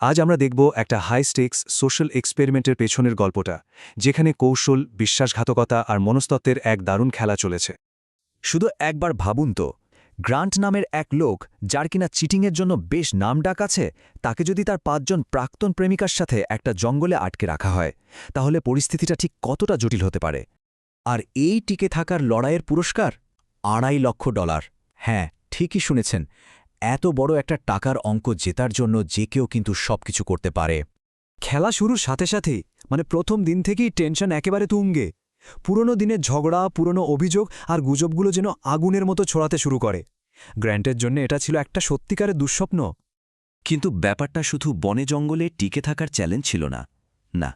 আজ আমরা দেখব একটা হাই স্টেক্স সোশ্যাল এক্সপেরিমেন্টের পেছনের গল্পটা, যেখানে কৌশল, বিশ্বাসঘাতকতা আর মনস্তত্ত্বের এক দারুণ খেলা চলেছে। শুধু একবার ভাবুন তো, গ্রান্ট নামের এক লোক যার কিনা চিটিংয়ের জন্য বেশ নামডাক আছে, তাকে যদি তার ৫ জন প্রাক্তন প্রেমিকার সাথে একটা জঙ্গলে আটকে রাখা হয়, তাহলে পরিস্থিতিটা ঠিক কতটা জটিল হতে পারে। আর এই টিকে থাকার লড়াইয়ের পুরস্কার $২.৫ লক্ষ। হ্যাঁ, ঠিকই শুনেছেন, এত বড় একটা টাকার অঙ্ক জেতার জন্য যে কেউ কিন্তু সবকিছু করতে পারে। খেলা শুরুর সাথে সাথেই প্রথম দিন থেকেই টেনশন একেবারে তুঙ্গে। পুরনো দিনের ঝগড়া, পুরনো অভিযোগ আর গুজবগুলো যেন আগুনের মতো ছড়াতে শুরু করে। গ্র্যান্টের জন্য এটা ছিল একটা সত্যিকারের দুঃস্বপ্ন। কিন্তু ব্যাপারটা শুধু বনে জঙ্গলে টিকে থাকার চ্যালেঞ্জ ছিল না। না,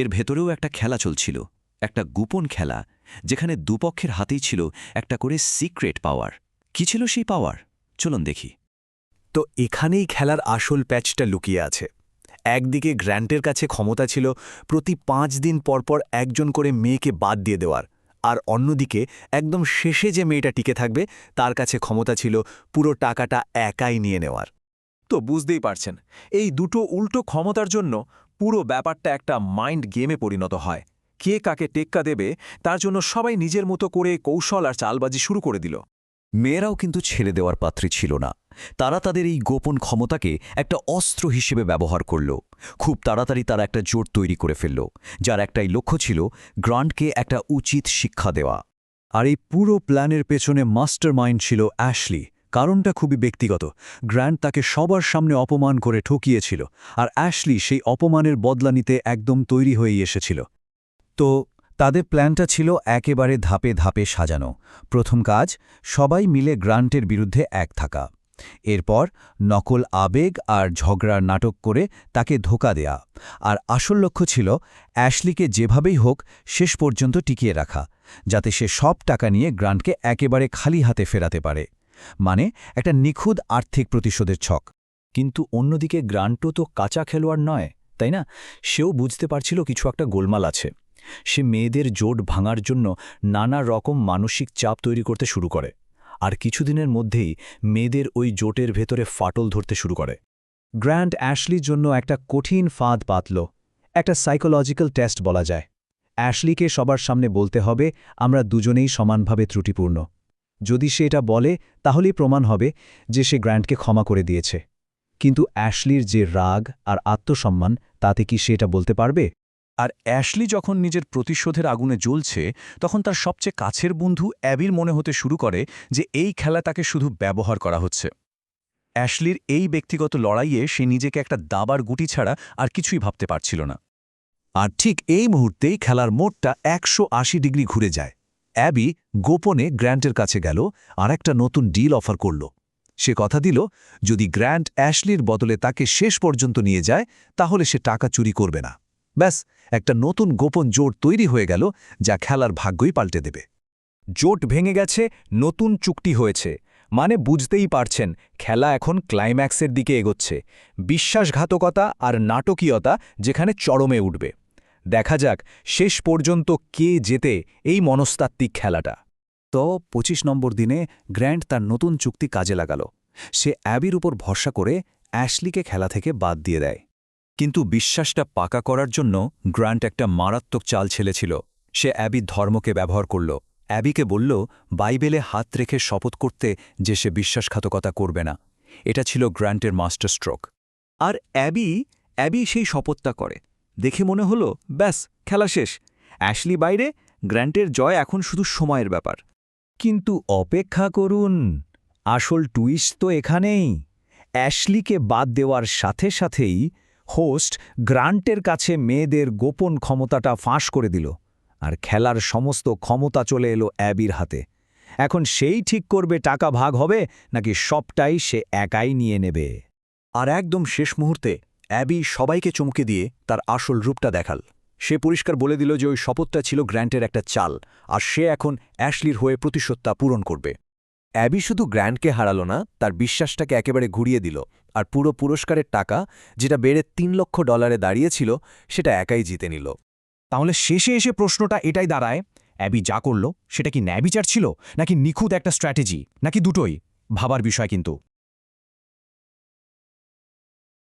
এর ভেতরেও একটা খেলা চলছিল, একটা গোপন খেলা, যেখানে দুপক্ষের হাতেই ছিল একটা করে সিক্রেট পাওয়ার। কি ছিল সেই পাওয়ার? চলুন দেখি। তো এখানেই খেলার আসল প্যাচটা লুকিয়ে আছে। একদিকে গ্র্যান্টের কাছে ক্ষমতা ছিল প্রতি ৫ দিন পরপর একজন করে মেয়েকে বাদ দিয়ে দেওয়ার, আর অন্যদিকে একদম শেষে যে মেয়েটা টিকে থাকবে তার কাছে ক্ষমতা ছিল পুরো টাকাটা একাই নিয়ে নেওয়ার। তো বুঝতেই পারছেন, এই দুটো উল্টো ক্ষমতার জন্য পুরো ব্যাপারটা একটা মাইন্ড গেমে পরিণত হয়। কে কাকে টেক্কা দেবে তার জন্য সবাই নিজের মতো করে কৌশল আর চালবাজি শুরু করে দিল। মেয়েরাও কিন্তু ছেড়ে দেওয়ার পাত্রী ছিল না। তারা তাদের এই গোপন ক্ষমতাকে একটা অস্ত্র হিসেবে ব্যবহার করল। খুব তাড়াতাড়ি তারা একটা জোট তৈরি করে ফেলল, যার একটাই লক্ষ্য ছিল গ্রান্টকে একটা উচিত শিক্ষা দেওয়া। আর এই পুরো প্ল্যানের পেছনে মাস্টার মাইন্ড ছিল অ্যাশলি। কারণটা খুবই ব্যক্তিগত। গ্র্যান্ট তাকে সবার সামনে অপমান করে ঠকিয়েছিল, আর অ্যাশলি সেই অপমানের বদলা নিতে একদম তৈরি হয়েই এসেছিল। তো তাদের প্ল্যানটা ছিল একেবারে ধাপে ধাপে সাজানো। প্রথম কাজ, সবাই মিলে গ্রান্টের বিরুদ্ধে এক থাকা। এরপর নকল আবেগ আর ঝগড়ার নাটক করে তাকে ধোঁকা দেয়া। আর আসল লক্ষ্য ছিল অ্যাশলিকে যেভাবেই হোক শেষ পর্যন্ত টিকিয়ে রাখা, যাতে সে সব টাকা নিয়ে গ্রান্টকে একেবারে খালি হাতে ফেরাতে পারে। মানে একটা নিখুঁত আর্থিক প্রতিশোধের ছক। কিন্তু অন্যদিকে গ্রান্টও তো কাঁচা খেলোয়াড় নয়, তাই না? সেও বুঝতে পারছিল কিছু একটা গোলমাল আছে। সে মেয়েদের জোট ভাঙার জন্য নানা রকম মানসিক চাপ তৈরি করতে শুরু করে, আর কিছুদিনের মধ্যেই মেয়েদের ওই জোটের ভেতরে ফাটল ধরতে শুরু করে। গ্র্যান্ট অ্যাশলির জন্য একটা কঠিন ফাঁদ পাতল, একটা সাইকোলজিক্যাল টেস্ট বলা যায়। অ্যাশলিকে সবার সামনে বলতে হবে আমরা দুজনেই সমানভাবে ত্রুটিপূর্ণ। যদি সে এটা বলে, তাহলেই প্রমাণ হবে যে সে গ্র্যান্টকে ক্ষমা করে দিয়েছে। কিন্তু অ্যাশলির যে রাগ আর আত্মসম্মান, তাতে কি সে এটা বলতে পারবে? আর অ্যাশলি যখন নিজের প্রতিশোধের আগুনে জ্বলছে, তখন তার সবচেয়ে কাছের বন্ধু অ্যাবির মনে হতে শুরু করে যে এই খেলা তাকে শুধু ব্যবহার করা হচ্ছে। অ্যাশলির এই ব্যক্তিগত লড়াইয়ে সে নিজেকে একটা দাবার গুটি ছাড়া আর কিছুই ভাবতে পারছিল না। আর ঠিক এই মুহূর্তেই খেলার মোড়টা ১৮০ ডিগ্রি ঘুরে যায়। অ্যাবি গোপনে গ্র্যান্টের কাছে গেল আর একটা নতুন ডিল অফার করল। সে কথা দিল, যদি গ্র্যান্ট অ্যাশলির বদলে তাকে শেষ পর্যন্ত নিয়ে যায়, তাহলে সে টাকা চুরি করবে না। ব্যাস, একটা নতুন গোপন জোট তৈরি হয়ে গেল, যা খেলার ভাগ্যই পাল্টে দেবে। জোট ভেঙে গেছে, নতুন চুক্তি হয়েছে, মানে বুঝতেই পারছেন খেলা এখন ক্লাইম্যাক্সের দিকে এগোচ্ছে। বিশ্বাসঘাতকতা আর নাটকীয়তা যেখানে চরমে উঠবে। দেখা যাক শেষ পর্যন্ত কে জেতে এই মনস্তাত্ত্বিক খেলাটা। তো ২৫ নম্বর দিনে গ্র্যান্ট তার নতুন চুক্তি কাজে লাগাল। সে অ্যাবির উপর ভরসা করে অ্যাশলিকে খেলা থেকে বাদ দিয়ে দেয়। কিন্তু বিশ্বাসটা পাকা করার জন্য গ্রান্ট একটা মারাত্মক চাল ছেলেছিল। সে অ্যাবির ধর্মকে ব্যবহার করল। অ্যাবিকে বলল বাইবেলে হাত রেখে শপথ করতে যে সে বিশ্বাসঘাতকতা করবে না। এটা ছিল গ্রান্টের মাস্টার স্ট্রোক। আর অ্যাবি সেই শপথটা করে। দেখে মনে হলো ব্যাস, খেলা শেষ। অ্যাশলি বাইরে, গ্র্যান্টের জয় এখন শুধু সময়ের ব্যাপার। কিন্তু অপেক্ষা করুন, আসল টুইস্ট তো এখানেই। অ্যাশলিকে বাদ দেওয়ার সাথে সাথেই হোস্ট গ্রান্টের কাছে মেয়েদের গোপন ক্ষমতাটা ফাঁস করে দিল, আর খেলার সমস্ত ক্ষমতা চলে এলো অ্যাবির হাতে। এখন সেই ঠিক করবে টাকা ভাগ হবে নাকি সবটাই সে একাই নিয়ে নেবে। আর একদম শেষ মুহূর্তে অ্যাবি সবাইকে চমকে দিয়ে তার আসল রূপটা দেখাল। সে পরিষ্কার বলে দিল যে ওই শপথটা ছিল গ্র্যান্টের একটা চাল, আর সে এখন অ্যাশলির হয়ে প্রতিশোধটা পূরণ করবে। অ্যাবি শুধু গ্র্যান্টকে হারালো না, তার বিশ্বাসটাকে একেবারে ঘুরিয়ে দিল, আর পুরো পুরস্কারের টাকা, যেটা বেড়ে $৩ লক্ষ দাঁড়িয়েছিল, সেটা একাই জিতে নিল। তাহলে শেষে এসে প্রশ্নটা এটাই দাঁড়ায়, অ্যাবি যা করল সেটা কি ন্যায়বিচার ছিল, নাকি নিখুঁত একটা স্ট্র্যাটেজি, নাকি দুটোই? ভাবার বিষয় কিন্তু।